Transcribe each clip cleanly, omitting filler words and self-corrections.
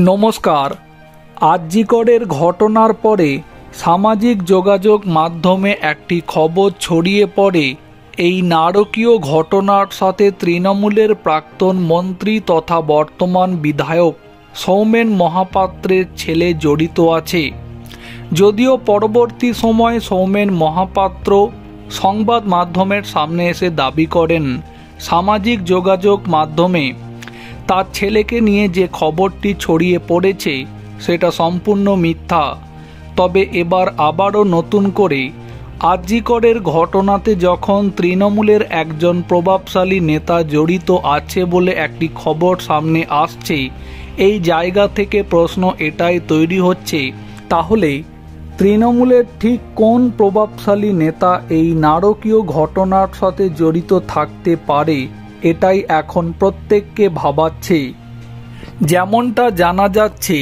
নমস্কার। আরজিকরের ঘটনার পরে সামাজিক যোগাযোগ মাধ্যমে একটি খবর ছড়িয়ে পড়ে এই নারকীয় ঘটনার সাথে তৃণমূলের প্রাক্তন মন্ত্রী তথা বর্তমান বিধায়ক সৌমেন মহাপাত্রের ছেলে জড়িত আছে। যদিও পরবর্তী সময়ে সৌমেন মহাপাত্র সংবাদ মাধ্যমের সামনে এসে দাবি করেন সামাজিক যোগাযোগ মাধ্যমে তার ছেলেকে নিয়ে যে খবরটি ছড়িয়ে পড়েছে সেটা সম্পূর্ণ মিথ্যা। তবে এবার আবারও নতুন করে আরজিকরের ঘটনাতে যখন তৃণমূলের একজন প্রভাবশালী নেতা জড়িত আছে বলে একটি খবর সামনে আসছে, এই জায়গা থেকে প্রশ্ন এটাই তৈরি হচ্ছে, তাহলে তৃণমূলের ঠিক কোন প্রভাবশালী নেতা এই নারকীয় ঘটনার সাথে জড়িত থাকতে পারে, এটাই এখন প্রত্যেককে ভাবাচ্ছে। যেমনটা জানা যাচ্ছে,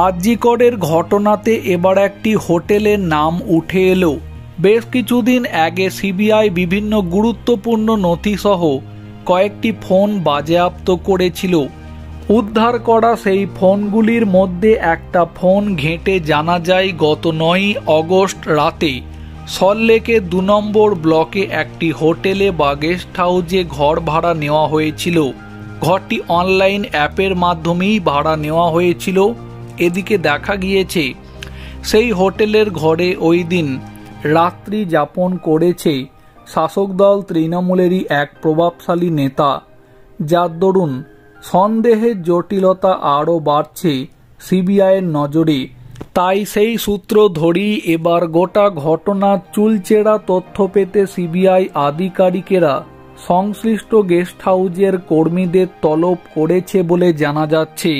আরজিকরের ঘটনাতে এবার একটি হোটেলের নাম উঠে এলো। বেশ কিছুদিন আগে সিবিআই বিভিন্ন গুরুত্বপূর্ণ নথিসহ কয়েকটি ফোন বাজেয়াপ্ত করেছিল। উদ্ধার করা সেই ফোনগুলির মধ্যে একটা ফোন ঘেঁটে জানা যায় গত 9 আগস্ট রাতে সল্টলেকের 2 নম্বর ব্লকে একটি হোটেলে বা গেস্ট হাউসে ঘর ভাড়া নেওয়া হয়েছিল। ঘরটি অনলাইন অ্যাপের মাধ্যমেই ভাড়া নেওয়া হয়েছিল। এদিকে দেখা গিয়েছে সেই হোটেলের ঘরে ওই দিন রাত্রি যাপন করেছে শাসক দল তৃণমূলেরই এক প্রভাবশালী নেতা, যার দরুন সন্দেহের জটিলতা আরও বাড়ছে সিবিআইয়ের নজরে। তাই সেই সূত্র ধরেই এবার গোটা ঘটনার চুলচেরা তথ্য পেতে সিবিআই আধিকারিকেরা সংশ্লিষ্ট গেস্ট হাউসের কর্মীদের তলব করেছে বলে জানা যাচ্ছে।